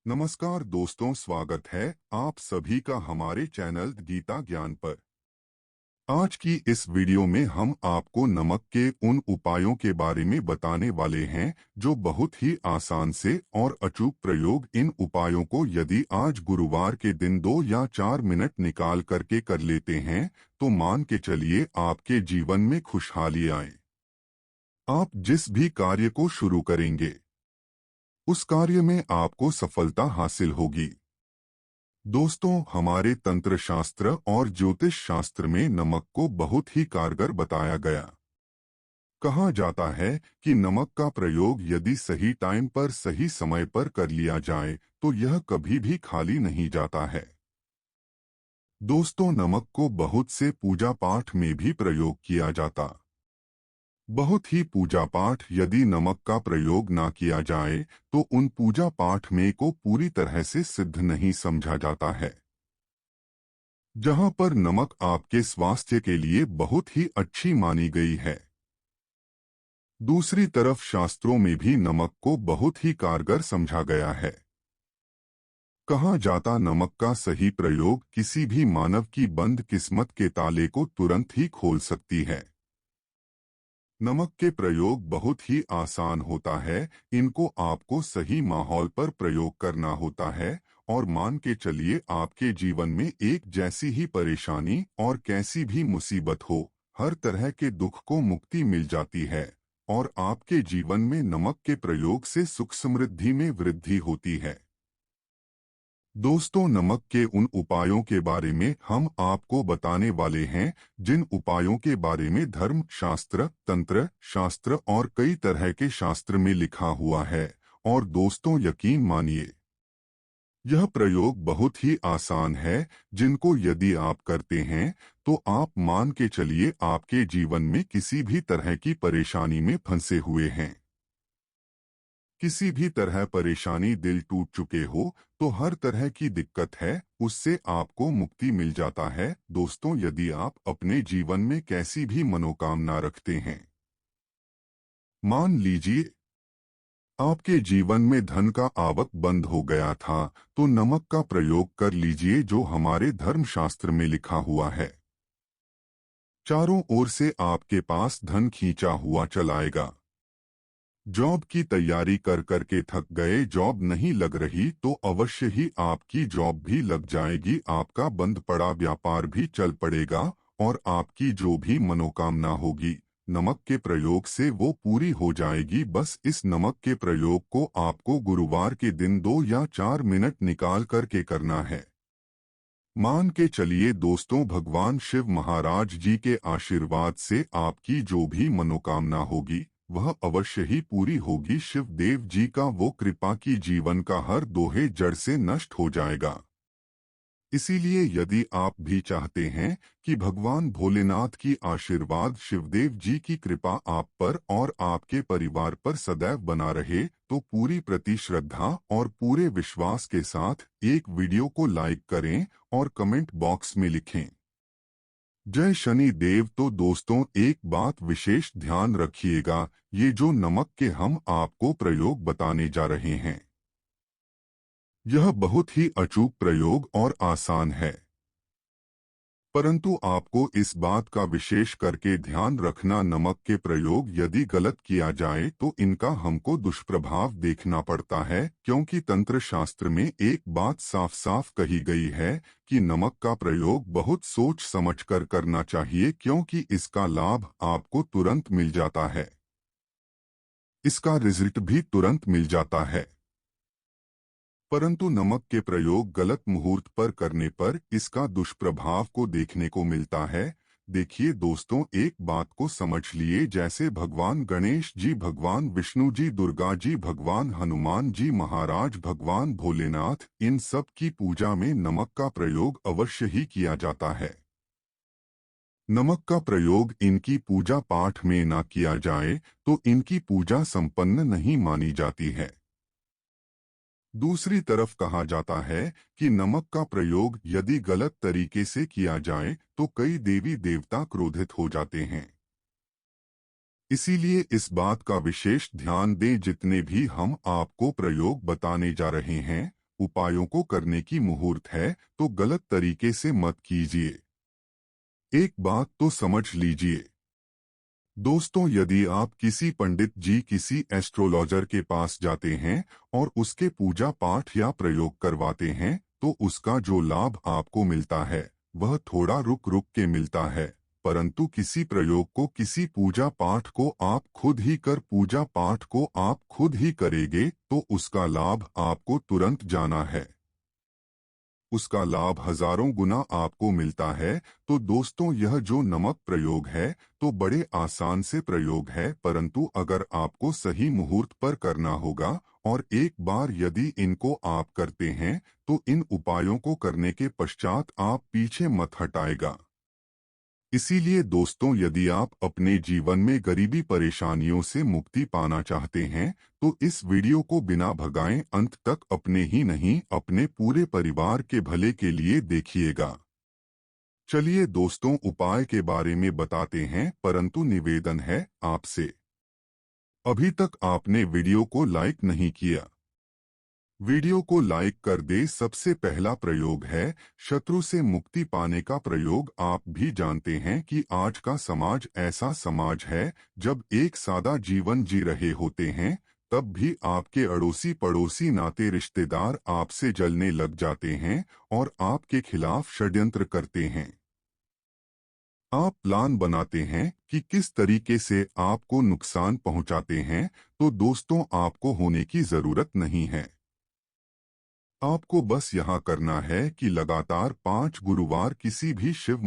नमस्कार दोस्तों, स्वागत है आप सभी का हमारे चैनल गीता ज्ञान पर। आज की इस वीडियो में हम आपको नमक के उन उपायों के बारे में बताने वाले हैं जो बहुत ही आसान से और अचूक प्रयोग। इन उपायों को यदि आज गुरुवार के दिन 2 या 4 मिनट निकाल करके कर लेते हैं तो मान के चलिए आपके जीवन में खुशहाली आए। आप जिस भी कार्य को शुरू करेंगे उस कार्य में आपको सफलता हासिल होगी। दोस्तों, हमारे तंत्र शास्त्र और ज्योतिष शास्त्र में नमक को बहुत ही कारगर बताया गया। कहा जाता है कि नमक का प्रयोग यदि सही टाइम पर सही समय पर कर लिया जाए तो यह कभी भी खाली नहीं जाता है। दोस्तों, नमक को बहुत से पूजा पाठ में भी प्रयोग किया जाता। बहुत ही पूजा पाठ यदि नमक का प्रयोग ना किया जाए तो उन पूजा पाठ में को पूरी तरह से सिद्ध नहीं समझा जाता है। जहां पर नमक आपके स्वास्थ्य के लिए बहुत ही अच्छी मानी गई है, दूसरी तरफ शास्त्रों में भी नमक को बहुत ही कारगर समझा गया है। कहा जाता नमक का सही प्रयोग किसी भी मानव की बंद किस्मत के ताले को तुरंत ही खोल सकती है। नमक के प्रयोग बहुत ही आसान होता है। इनको आपको सही माहौल पर प्रयोग करना होता है और मान के चलिए आपके जीवन में एक जैसी ही परेशानी और कैसी भी मुसीबत हो, हर तरह के दुख को मुक्ति मिल जाती है और आपके जीवन में नमक के प्रयोग से सुख समृद्धि में वृद्धि होती है। दोस्तों, नमक के उन उपायों के बारे में हम आपको बताने वाले हैं जिन उपायों के बारे में धर्म शास्त्र, तंत्र शास्त्र और कई तरह के शास्त्र में लिखा हुआ है। और दोस्तों, यकीन मानिए यह प्रयोग बहुत ही आसान है। जिनको यदि आप करते हैं तो आप मान के चलिए आपके जीवन में किसी भी तरह की परेशानी में फंसे हुए हैं, किसी भी तरह परेशानी, दिल टूट चुके हो तो हर तरह की दिक्कत है उससे आपको मुक्ति मिल जाता है। दोस्तों, यदि आप अपने जीवन में कैसी भी मनोकामना रखते हैं, मान लीजिए आपके जीवन में धन का आवक बंद हो गया था, तो नमक का प्रयोग कर लीजिए जो हमारे धर्मशास्त्र में लिखा हुआ है। चारों ओर से आपके पास धन खींचा हुआ चलाएगा। जॉब की तैयारी कर करके थक गए, जॉब नहीं लग रही तो अवश्य ही आपकी जॉब भी लग जाएगी, आपका बंद पड़ा व्यापार भी चल पड़ेगा और आपकी जो भी मनोकामना होगी नमक के प्रयोग से वो पूरी हो जाएगी। बस इस नमक के प्रयोग को आपको गुरुवार के दिन 2 या 4 मिनट निकाल करके करना है। मान के चलिए दोस्तों, भगवान शिव महाराज जी के आशीर्वाद से आपकी जो भी मनोकामना होगी वह अवश्य ही पूरी होगी। शिव देव जी का वो कृपा की जीवन का हर दोहे जड़ से नष्ट हो जाएगा। इसीलिए यदि आप भी चाहते हैं कि भगवान भोलेनाथ की आशीर्वाद, शिवदेव जी की कृपा आप पर और आपके परिवार पर सदैव बना रहे, तो पूरी प्रति श्रद्धा और पूरे विश्वास के साथ एक वीडियो को लाइक करें और कमेंट बॉक्स में लिखें जय शनि देव। तो दोस्तों, एक बात विशेष ध्यान रखिएगा, ये जो नमक के हम आपको प्रयोग बताने जा रहे हैं यह बहुत ही अचूक प्रयोग और आसान है, परंतु आपको इस बात का विशेष करके ध्यान रखना नमक के प्रयोग यदि गलत किया जाए तो इनका हमको दुष्प्रभाव देखना पड़ता है। क्योंकि तंत्र शास्त्र में एक बात साफ साफ कही गई है कि नमक का प्रयोग बहुत सोच समझ कर करना चाहिए, क्योंकि इसका लाभ आपको तुरंत मिल जाता है, इसका रिजल्ट भी तुरंत मिल जाता है। परंतु नमक के प्रयोग गलत मुहूर्त पर करने पर इसका दुष्प्रभाव को देखने को मिलता है। देखिए दोस्तों, एक बात को समझ लिए, जैसे भगवान गणेश जी, भगवान विष्णु जी, दुर्गा जी, भगवान हनुमान जी महाराज, भगवान भोलेनाथ, इन सब की पूजा में नमक का प्रयोग अवश्य ही किया जाता है। नमक का प्रयोग इनकी पूजा पाठ में ना किया जाए तो इनकी पूजा संपन्न नहीं मानी जाती है। दूसरी तरफ कहा जाता है कि नमक का प्रयोग यदि गलत तरीके से किया जाए तो कई देवी देवता क्रोधित हो जाते हैं। इसीलिए इस बात का विशेष ध्यान दें, जितने भी हम आपको प्रयोग बताने जा रहे हैं उपायों को करने की मुहूर्त है तो गलत तरीके से मत कीजिए। एक बात तो समझ लीजिए दोस्तों, यदि आप किसी पंडित जी किसी एस्ट्रोलॉजर के पास जाते हैं और उसके पूजा पाठ या प्रयोग करवाते हैं तो उसका जो लाभ आपको मिलता है वह थोड़ा रुक रुक के मिलता है, परंतु किसी प्रयोग को, किसी पूजा पाठ को आप खुद ही कर, पूजा पाठ को आप खुद ही करेंगे तो उसका लाभ आपको तुरंत जाना है, उसका लाभ हजारों गुना आपको मिलता है। तो दोस्तों, यह जो नमक प्रयोग है तो बड़े आसान से प्रयोग है, परंतु अगर आपको सही मुहूर्त पर करना होगा और एक बार यदि इनको आप करते हैं तो इन उपायों को करने के पश्चात आप पीछे मत हटाएगा। इसीलिए दोस्तों, यदि आप अपने जीवन में गरीबी परेशानियों से मुक्ति पाना चाहते हैं तो इस वीडियो को बिना भगाए अंत तक अपने ही नहीं अपने पूरे परिवार के भले के लिए देखिएगा। चलिए दोस्तों, उपाय के बारे में बताते हैं, परंतु निवेदन है आपसे, अभी तक आपने वीडियो को लाइक नहीं किया, वीडियो को लाइक कर दे। सबसे पहला प्रयोग है शत्रु से मुक्ति पाने का प्रयोग। आप भी जानते हैं कि आज का समाज ऐसा समाज है जब एक सादा जीवन जी रहे होते हैं तब भी आपके अड़ोसी पड़ोसी नाते रिश्तेदार आपसे जलने लग जाते हैं और आपके खिलाफ षड्यंत्र करते हैं। आप प्लान बनाते हैं कि किस तरीके से आपको नुकसान पहुंचाते हैं, तो दोस्तों आपको होने की जरूरत नहीं है। आपको बस यहाँ करना है कि लगातार 5 गुरुवार किसी भी शिव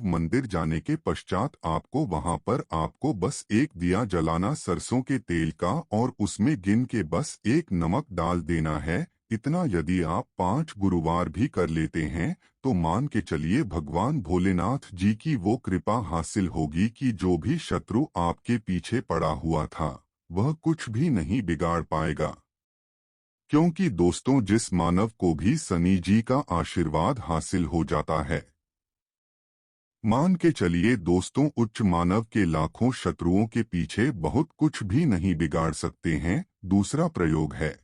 मंदिर जाने के पश्चात आपको वहाँ पर आपको बस एक दिया जलाना सरसों के तेल का और उसमें गिन के बस एक नमक डाल देना है। इतना यदि आप 5 गुरुवार भी कर लेते हैं तो मान के चलिए भगवान भोलेनाथ जी की वो कृपा हासिल होगी कि जो भी शत्रु आपके पीछे पड़ा हुआ था वह कुछ भी नहीं बिगाड़ पाएगा। क्योंकि दोस्तों, जिस मानव को भी शनि जी का आशीर्वाद हासिल हो जाता है, मान के चलिए दोस्तों, उच्च मानव के लाखों शत्रुओं के पीछे बहुत कुछ भी नहीं बिगाड़ सकते हैं। दूसरा प्रयोग है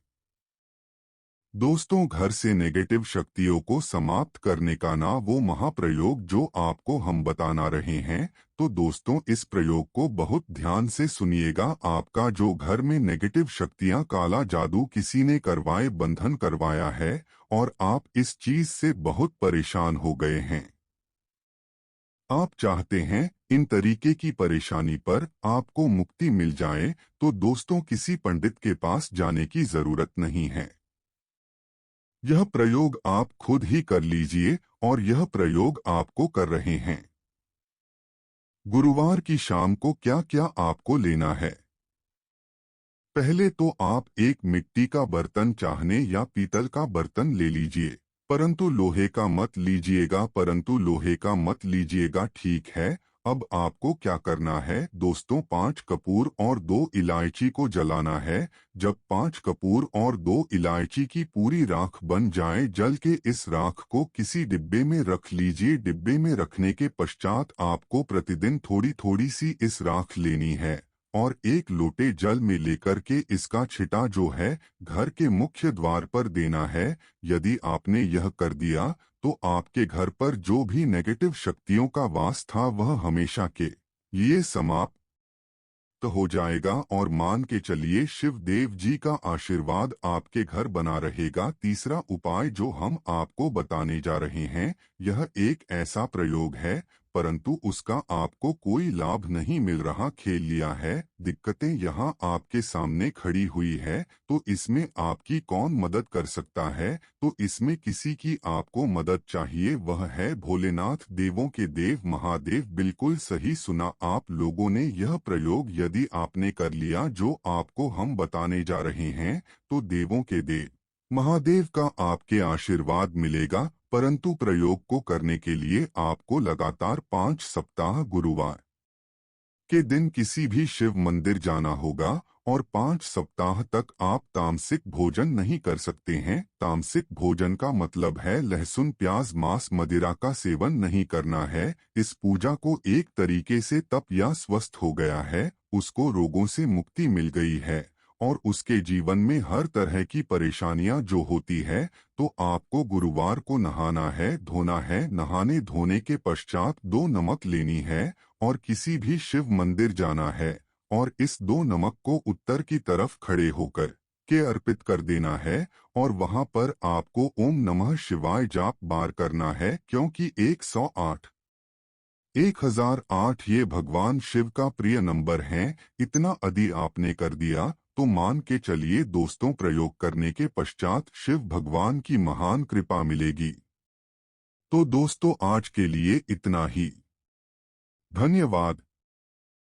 दोस्तों घर से नेगेटिव शक्तियों को समाप्त करने का ना वो महाप्रयोग जो आपको हम बताना रहे हैं। तो दोस्तों, इस प्रयोग को बहुत ध्यान से सुनिएगा। आपका जो घर में नेगेटिव शक्तियां, काला जादू किसी ने करवाए, बंधन करवाया है और आप इस चीज से बहुत परेशान हो गए हैं, आप चाहते हैं इन तरीके की परेशानी पर आपको मुक्ति मिल जाए, तो दोस्तों किसी पंडित के पास जाने की जरूरत नहीं है। यह प्रयोग आप खुद ही कर लीजिए और यह प्रयोग आपको कर रहे हैं। गुरुवार की शाम को क्या क्या आपको लेना है? पहले तो आप एक मिट्टी का बर्तन, चाहने या पीतल का बर्तन ले लीजिए, परंतु लोहे का मत लीजिएगा, ठीक है। अब आपको क्या करना है दोस्तों, 5 कपूर और 2 इलायची को जलाना है। जब 5 कपूर और 2 इलायची की पूरी राख बन जाए, जल के इस राख को किसी डिब्बे में रख लीजिए। डिब्बे में रखने के पश्चात आपको प्रतिदिन थोड़ी थोड़ी सी इस राख लेनी है और एक लोटे जल में लेकर के इसका छिटा जो है घर के मुख्य द्वार पर देना है। यदि आपने यह कर दिया तो आपके घर पर जो भी नेगेटिव शक्तियों का वास था वह हमेशा के लिए समाप्त हो जाएगा और मान के चलिए शिव देव जी का आशीर्वाद आपके घर बना रहेगा। तीसरा उपाय जो हम आपको बताने जा रहे हैं, यह एक ऐसा प्रयोग है परंतु उसका आपको कोई लाभ नहीं मिल रहा। खेल लिया है, दिक्कतें यहाँ आपके सामने खड़ी हुई है, तो इसमें आपकी कौन मदद कर सकता है? तो इसमें किसी की आपको मदद चाहिए, वह है भोलेनाथ, देवों के देव महादेव। बिल्कुल सही सुना आप लोगों ने। यह प्रयोग यदि आपने कर लिया जो आपको हम बताने जा रहे हैं, तो देवों के देव महादेव का आपके आशीर्वाद मिलेगा। परंतु प्रयोग को करने के लिए आपको लगातार 5 सप्ताह गुरुवार के दिन किसी भी शिव मंदिर जाना होगा और 5 सप्ताह तक आप तामसिक भोजन नहीं कर सकते हैं। तामसिक भोजन का मतलब है लहसुन, प्याज, मांस, मदिरा का सेवन नहीं करना है। इस पूजा को एक तरीके से तप या स्वस्थ हो गया है, उसको रोगों से मुक्ति मिल गई है और उसके जीवन में हर तरह की परेशानियां जो होती है, तो आपको गुरुवार को नहाना है, धोना है। नहाने धोने के पश्चात 2 नमक लेनी है और किसी भी शिव मंदिर जाना है और इस 2 नमक को उत्तर की तरफ खड़े होकर के अर्पित कर देना है और वहां पर आपको ओम नमः शिवाय जाप बार करना है, क्योंकि 108 1008 ये भगवान शिव का प्रिय नंबर है। इतना यदि आपने कर दिया तो मान के चलिए दोस्तों, प्रयोग करने के पश्चात शिव भगवान की महान कृपा मिलेगी। तो दोस्तों, आज के लिए इतना ही। धन्यवाद।